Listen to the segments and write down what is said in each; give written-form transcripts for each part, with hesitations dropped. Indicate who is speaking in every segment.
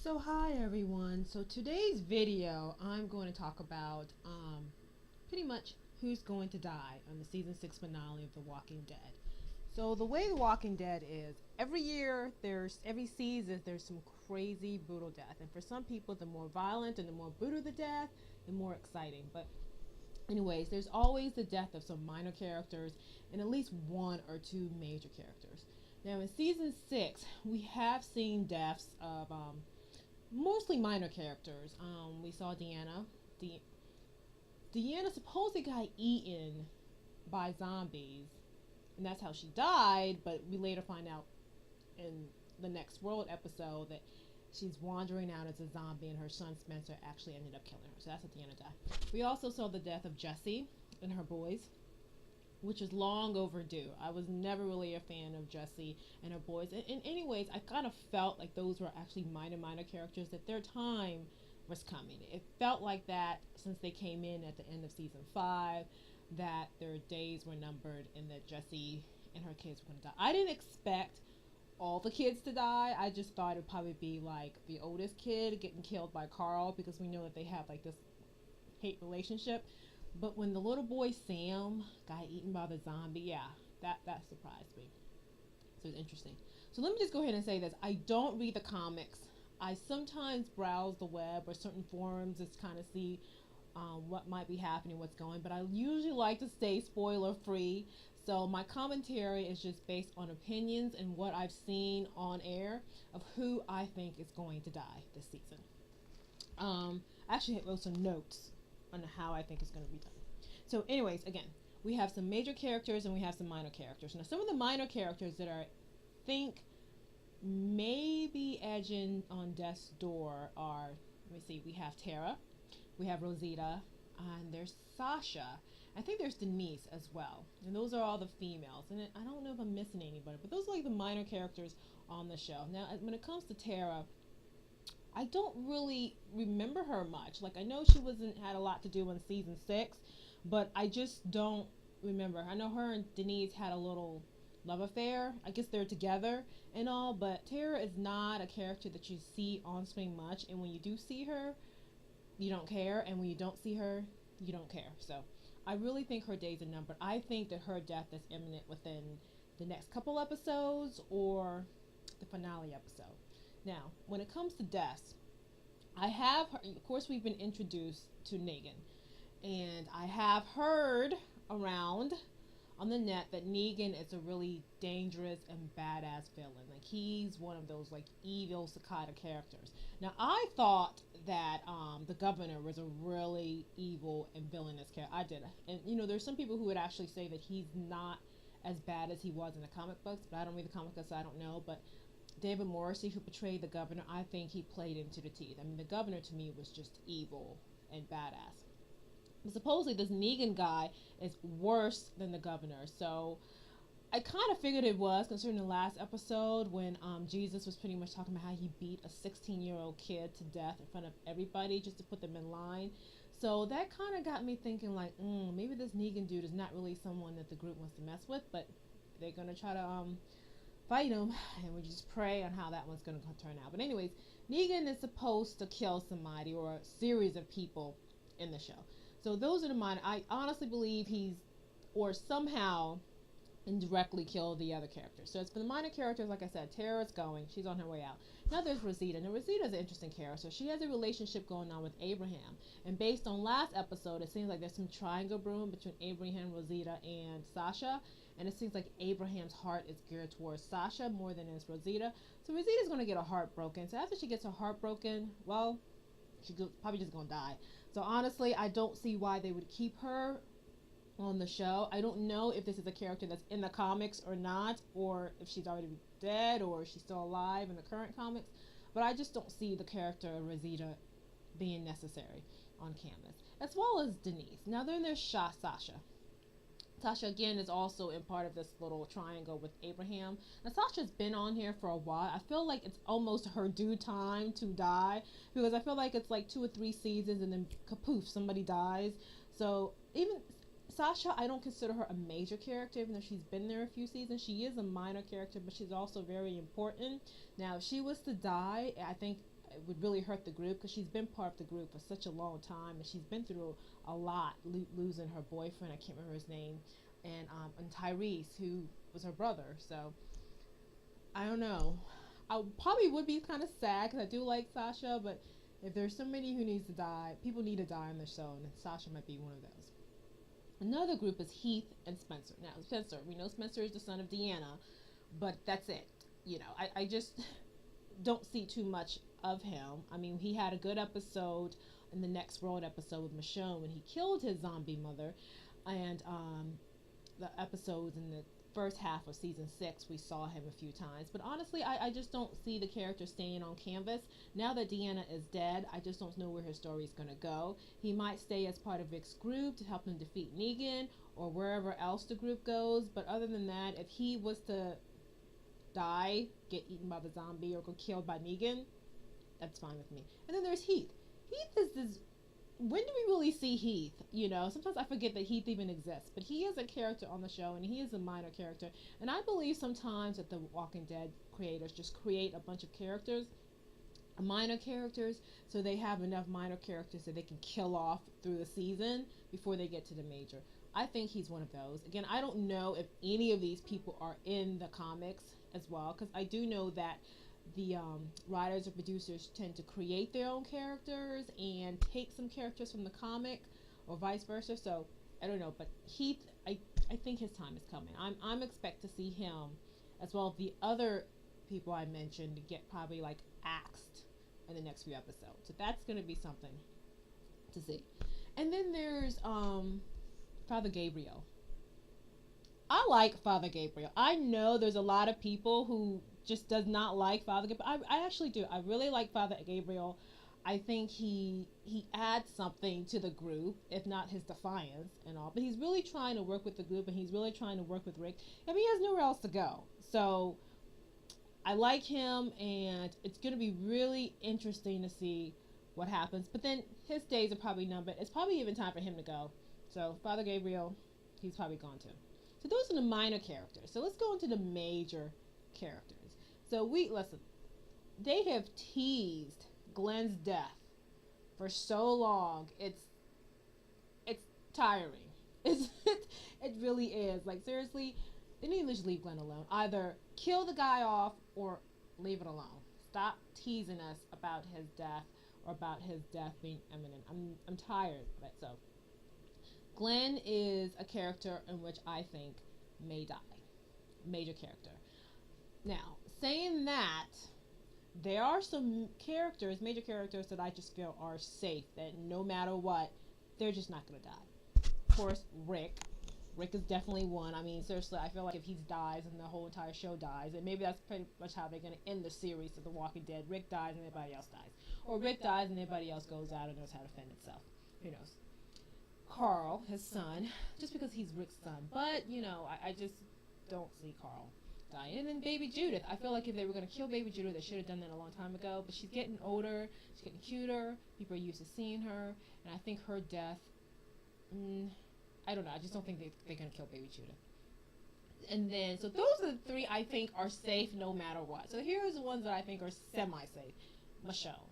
Speaker 1: So hi everyone. So today's video I'm going to talk about pretty much who's going to die on the season 6 finale of The Walking Dead. So the way The Walking Dead is, every year every season there's some crazy brutal death, and for some people the more violent and the more brutal the death, the more exciting. But anyways, there's always the death of some minor characters and at least one or two major characters. Now in season 6 we have seen deaths of mostly minor characters. We saw Deanna supposedly got eaten by zombies, and that's how she died. But we later find out in the Next World episode that she's wandering out as a zombie, and her son Spencer actually ended up killing her. So that's how Deanna died. We also saw the death of Jesse and her boys, which is long overdue. I was never really a fan of Jesse and her boys. And anyways, I kind of felt like those were actually minor characters, that their time was coming. It felt like that since they came in at the end of season 5, that their days were numbered and that Jesse and her kids were going to die. I didn't expect all the kids to die. I just thought it would probably be like the oldest kid getting killed by Carl, because we know that they have like this hate relationship. But when the little boy Sam got eaten by the zombie, yeah, that surprised me. So it's interesting. So let me just go ahead and say this. I don't read the comics. I sometimes browse the web or certain forums just kind of see what might be happening, what's going. But I usually like to stay spoiler free. So my commentary is just based on opinions and what I've seen on air of who I think is going to die this season. I actually wrote some notes on how I think it's going to be done. So anyways, again, we have some major characters and we have some minor characters. Now some of the minor characters that I think maybe edging on death's door are, let me see, we have Tara, we have Rosita, and there's Sasha. I think there's Denise as well. And those are all the females. And I don't know if I'm missing anybody, but those are like the minor characters on the show. Now when it comes to Tara, I don't really remember her much. Like, I know she had a lot to do in season 6, but I just don't remember. I know her and Denise had a little love affair. I guess they're together and all, but Tara is not a character that you see on screen much, and when you do see her, you don't care, and when you don't see her, you don't care. So I really think her days are numbered. I think that her death is imminent within the next couple episodes or the finale episode. Now, when it comes to deaths, I have heard, of course, we've been introduced to Negan, and I have heard around on the net that Negan is a really dangerous and badass villain. Like, he's one of those like evil cicada characters. Now, I thought that the governor was a really evil and villainous character. I did, and there's some people who would actually say that he's not as bad as he was in the comic books, but I don't read the comic books, so I don't know. But David Morrissey, who portrayed the governor, I think he played into the teeth. I mean, the governor to me was just evil and badass. But supposedly this Negan guy is worse than the governor. So I kind of figured it was, considering the last episode when Jesus was pretty much talking about how he beat a 16-year-old kid to death in front of everybody just to put them in line. So that kind of got me thinking, like, maybe this Negan dude is not really someone that the group wants to mess with, but they're going to try to fight him, and we just pray on how that one's going to turn out. But anyways, Negan is supposed to kill somebody or a series of people in the show. So those are the minor. I honestly believe he's, or somehow indirectly killed the other characters. So it's for the minor characters, like I said, Tara's going. She's on her way out. Now there's Rosita. Now Rosita's an interesting character. She has a relationship going on with Abraham. And based on last episode, it seems like there's some triangle brewing between Abraham, Rosita, and Sasha. And it seems like Abraham's heart is geared towards Sasha more than it's Rosita. So Rosita's going to get her heart broken. So after she gets her heart broken, well, she's probably just going to die. So honestly, I don't see why they would keep her on the show. I don't know if this is a character that's in the comics or not, or if she's already dead, or if she's still alive in the current comics. But I just don't see the character of Rosita being necessary on canvas. As well as Denise. Now then there's Sasha. Sasha, again, is also in part of this little triangle with Abraham. Now, Sasha's been on here for a while. I feel like it's almost her due time to die, because I feel like it's like 2 or 3 seasons and then kapoof, somebody dies. So even Sasha, I don't consider her a major character, even though she's been there a few seasons. She is a minor character, but she's also very important. Now, if she was to die, I think it would really hurt the group because she's been part of the group for such a long time, and she's been through a lot, losing her boyfriend. I can't remember his name, and Tyrese, who was her brother. So I don't know. I probably would be kind of sad because I do like Sasha, but if there's somebody who needs to die, people need to die on the show, and Sasha might be one of those. Another group is Heath and Spencer. Now, Spencer, we know Spencer is the son of Deanna, but that's it. I just don't see too much of him. I mean, he had a good episode in the Next World episode with Michonne when he killed his zombie mother, and the episodes in the first half of season 6 we saw him a few times, but honestly I just don't see the character staying on canvas. Now that Deanna is dead, I just don't know where his story is going to go. He might stay as part of Rick's group to help him defeat Negan or wherever else the group goes, but other than that, if he was to die, get eaten by the zombie, or get killed by Negan, that's fine with me. And then there's Heath. Heath is this, when do we really see Heath? Sometimes I forget that Heath even exists, but he is a character on the show, and he is a minor character. And I believe sometimes that the Walking Dead creators just create a bunch of characters, minor characters, so they have enough minor characters that they can kill off through the season before they get to the major. I think he's one of those. Again, I don't know if any of these people are in the comics as well, because I do know that the writers or producers tend to create their own characters and take some characters from the comic or vice versa. So I don't know, but Heath, I think his time is coming. I'm expect to see him as well as the other people I mentioned to get probably like axed in the next few episodes. So that's going to be something to see. And then there's Father Gabriel. I like Father Gabriel. I know there's a lot of people who just does not like Father Gabriel. I actually do. I really like Father Gabriel. I think he adds something to the group, if not his defiance and all. But he's really trying to work with the group, and he's really trying to work with Rick. I mean, he has nowhere else to go. So I like him, and it's going to be really interesting to see what happens. But then his days are probably numbered. It's probably even time for him to go. So Father Gabriel, he's probably gone too. So those are the minor characters. So let's go into the major characters. So listen, they have teased Glenn's death for so long. It's tiring. It really is. Like, seriously, they need to just leave Glenn alone. Either kill the guy off or leave it alone. Stop teasing us about his death or about his death being imminent. I'm tired of it. So Glenn is a character in which I think may die. Major character. Now, saying that, there are some characters, major characters, that I just feel are safe, that no matter what, they're just not going to die. Of course, Rick. Rick is definitely one. I mean, seriously, I feel like if he dies and the whole entire show dies, and maybe that's pretty much how they're going to end the series of The Walking Dead. Rick dies and everybody else dies. Or Rick dies and everybody else goes out and knows how to defend itself. Who knows? Carl, his son, just because he's Rick's son. But, I just don't see Carl dying. And then baby Judith. I feel like if they were going to kill baby Judith, they should have done that a long time ago. But she's getting older. She's getting cuter. People are used to seeing her. And I think her death, I don't know. I just don't think they're going to kill baby Judith. And then, so those are the three I think are safe no matter what. So here's the ones that I think are semi-safe. Michonne.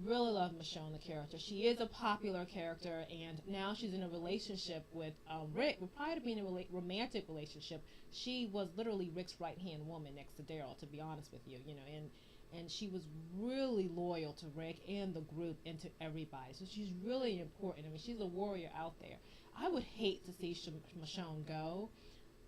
Speaker 1: Really love Michonne, the character. She is a popular character, and now she's in a relationship with Rick. But prior to being in a romantic relationship, she was literally Rick's right-hand woman next to Darryl, to be honest with you, and she was really loyal to Rick and the group and to everybody. So she's really important. I mean, she's a warrior out there. I would hate to see Michonne go.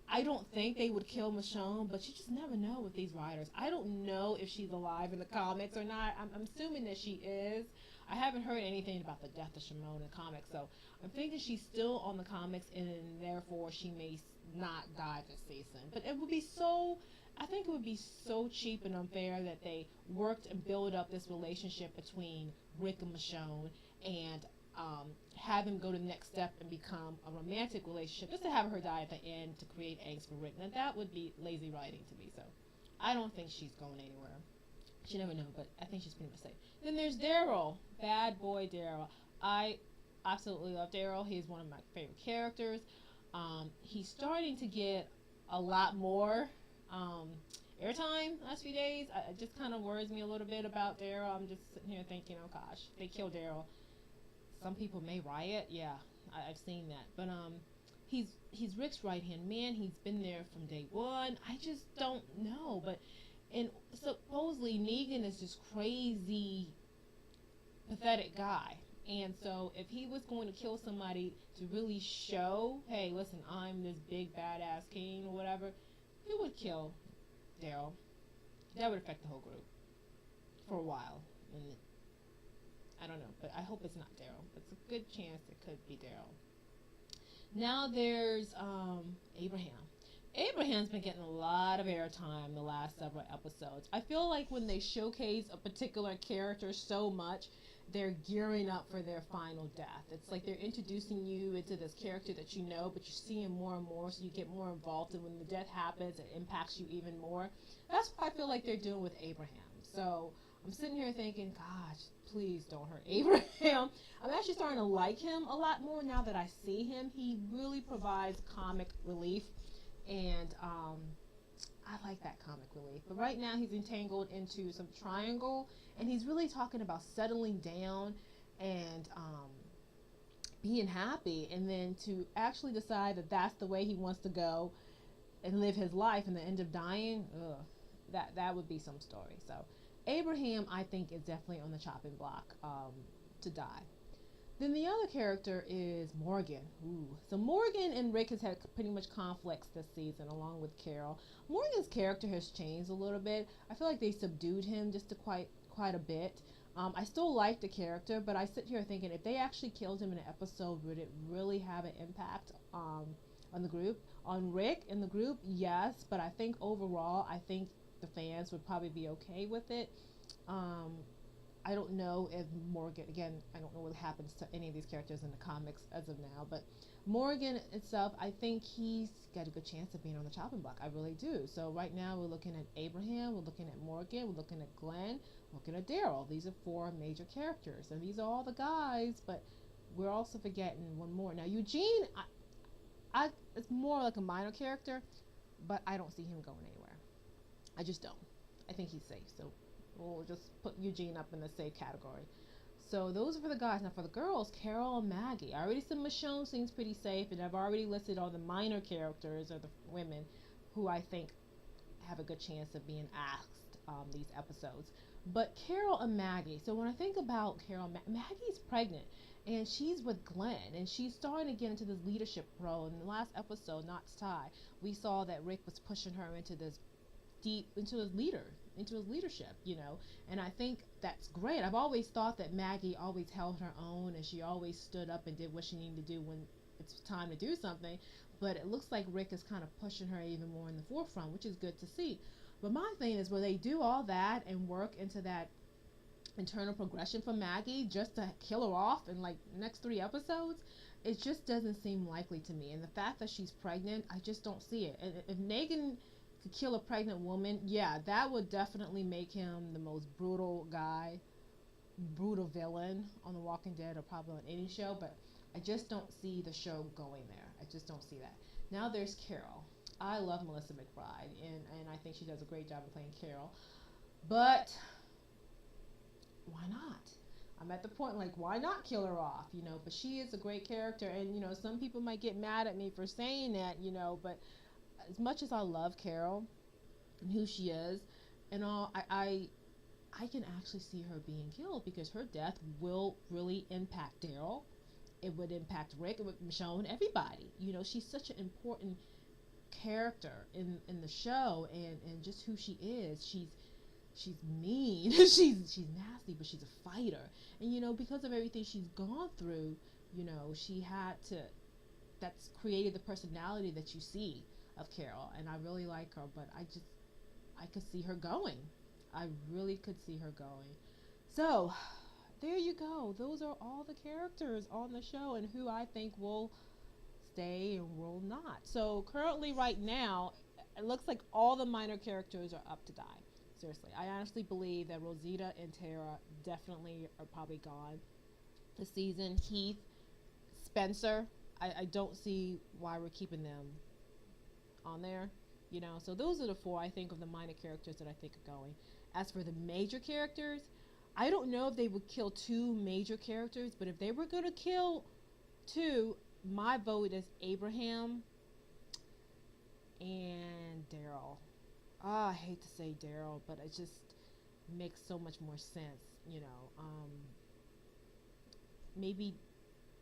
Speaker 1: I don't think they would kill Michonne, but you just never know with these writers. I don't know if she's alive in the comics or not. I'm assuming that she is. I haven't heard anything about the death of Michonne in the comics, so I'm thinking she's still on the comics, and therefore she may not die this season. But I think it would be so cheap and unfair that they worked and built up this relationship between Rick and Michonne, and have him go to the next step and become a romantic relationship, just to have her die at the end to create angst for Rick. Now that would be lazy writing to me, so I don't think she's going anywhere. You never know, but I think she's pretty much safe. Then there's Darryl, bad boy Darryl. I absolutely love Darryl. He's one of my favorite characters. He's starting to get a lot more airtime last few days. It just kind of worries me a little bit about Darryl. I'm just sitting here thinking, oh gosh, if they kill Darryl, some people may riot. Yeah, I've seen that. But he's Rick's right hand man. He's been there from day one. I just don't know. But and supposedly Negan is this crazy, pathetic guy. And so if he was going to kill somebody to really show, hey, listen, I'm this big badass king or whatever, he would kill Darryl. That would affect the whole group for a while. And I don't know, but I hope it's not Darryl. It's a good chance it could be Darryl. Now there's Abraham. Abraham's been getting a lot of airtime the last several episodes. I feel like when they showcase a particular character so much, they're gearing up for their final death. It's like they're introducing you into this character that you know, but you're seeing more and more, so you get more involved, and when the death happens, it impacts you even more. That's what I feel like they're doing with Abraham. So I'm sitting here thinking, gosh, please don't hurt Abraham. I'm actually starting to like him a lot more now that I see him. He really provides comic relief, and I like that comic relief. But right now he's entangled into some triangle, and he's really talking about settling down and being happy, and then to actually decide that that's the way he wants to go and live his life and then end up dying. That would be some story. So Abraham, I think, is definitely on the chopping block to die. Then the other character is Morgan. Ooh. So Morgan and Rick has had pretty much conflicts this season, along with Carol. Morgan's character has changed a little bit. I feel like they subdued him just to quite a bit. I still like the character, but I sit here thinking, if they actually killed him in an episode, would it really have an impact on the group? On Rick and the group, yes, but I think overall, I think the fans would probably be okay with it. I don't know if Morgan, again, I don't know what happens to any of these characters in the comics as of now, but Morgan itself, I think he's got a good chance of being on the chopping block. I really do. So right now we're looking at Abraham, we're looking at Morgan, we're looking at Glenn, we're looking at Darryl. These are 4 major characters, and these are all the guys, but we're also forgetting one more. Now Eugene, it's more like a minor character, but I don't see him going anywhere. I just don't. I think he's safe, so we'll just put Eugene up in the safe category. So those are for the guys. Now for the girls, Carol and Maggie. I already said Michonne seems pretty safe, and I've already listed all the minor characters or the women who I think have a good chance of being asked these episodes. But Carol and Maggie. So when I think about Carol, Maggie's pregnant, and she's with Glenn, and she's starting to get into this leadership role. In the last episode, Not to Tie, we saw that Rick was pushing her into this deep, into his leadership, and I think that's great. I've always thought that Maggie always held her own, and she always stood up and did what she needed to do when it's time to do something, but it looks like Rick is kind of pushing her even more in the forefront, which is good to see. But my thing is, will they do all that and work into that internal progression for Maggie just to kill her off in like the next 3 episodes? It just doesn't seem likely to me, and the fact that she's pregnant, I just don't see it. And if Negan to kill a pregnant woman, yeah, that would definitely make him the most brutal guy, brutal villain on The Walking Dead, or probably on any show, but I just don't see the show going there. I just don't see that. Now there's Carol. I love Melissa McBride, and I think she does a great job of playing Carol, but why not? I'm at the point, like, why not kill her off, but she is a great character, and, some people might get mad at me for saying that, but as much as I love Carol and who she is and all, I can actually see her being killed, because her death will really impact Darryl. It would impact Rick, it would Michonne, everybody. She's such an important character in the show, and just who she is. She's mean, she's nasty, but she's a fighter. And because of everything she's gone through, she had to, that's created the personality that you see of Carol, and I really like her, but I could see her going. I really could see her going. So there you go. Those are all the characters on the show and who I think will stay and will not. So currently right now, it looks like all the minor characters are up to die. Seriously, I honestly believe that Rosita and Tara definitely are probably gone this season. Heath, Spencer, I don't see why we're keeping them on there. You know, so those are the four I think of the minor characters that I think are going. As for the major characters, I don't know if they would kill two major characters, but if they were going to kill two, my vote is Abraham and Darryl. Ah, I hate to say Darryl, but it just makes so much more sense, you know. Maybe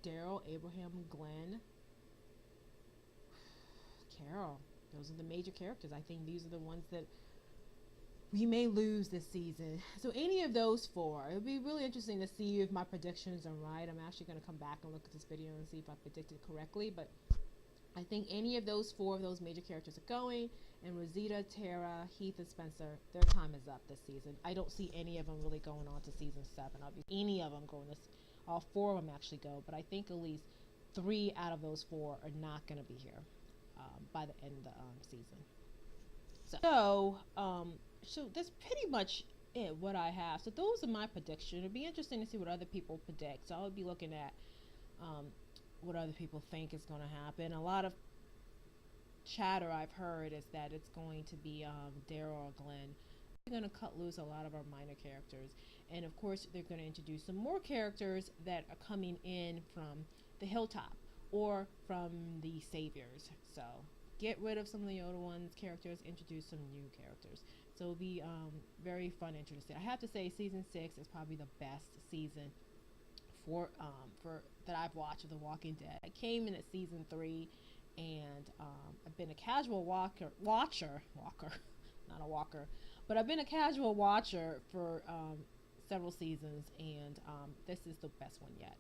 Speaker 1: Darryl, Abraham, Glenn, Carol. Those are the major characters. I think these are the ones that we may lose this season. So any of those four, it would be really interesting to see if my predictions are right. I'm actually going to come back and look at this video and see if I predicted correctly, but I think any of those four of those major characters are going, and Rosita, Tara, Heath, and Spencer, their time is up this season. I don't see any of them really going on to season 7. I'll be any of them going this, all four of them actually go, but I think at least 3 out of those 4 are not going to be here by the end of the season. So that's pretty much it, what I have. So those are my predictions. It'll be interesting to see what other people predict. So I'll be looking at what other people think is going to happen. A lot of chatter I've heard is that it's going to be Darryl or Glenn. They're going to cut loose a lot of our minor characters. And of course, they're going to introduce some more characters that are coming in from the Hilltop or from the Saviors. So get rid of some of the older ones, characters, introduce some new characters. So it'll be very fun and interesting. I have to say, season 6 is probably the best season for that I've watched of The Walking Dead. I came in at season 3, and I've been a casual watcher, not a walker, but I've been a casual watcher for several seasons, and this is the best one yet,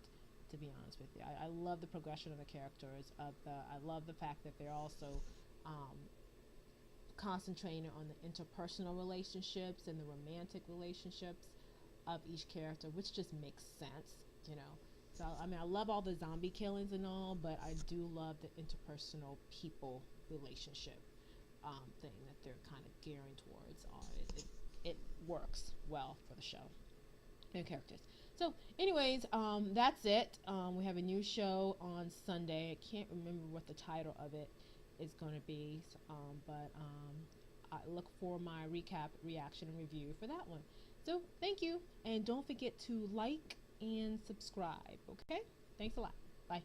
Speaker 1: to be honest with you. I love the progression of the characters. I love the fact that they're also concentrating on the interpersonal relationships and the romantic relationships of each character, which just makes sense, you know. So I mean, I love all the zombie killings and all, but I do love the interpersonal people relationship thing that they're kind of gearing towards. It works well for the show and characters. So anyways, that's it. We have a new show on Sunday. I can't remember what the title of it is going to be, but I look for my recap, reaction, and review for that one. So thank you, and don't forget to like and subscribe. Okay, thanks a lot. Bye.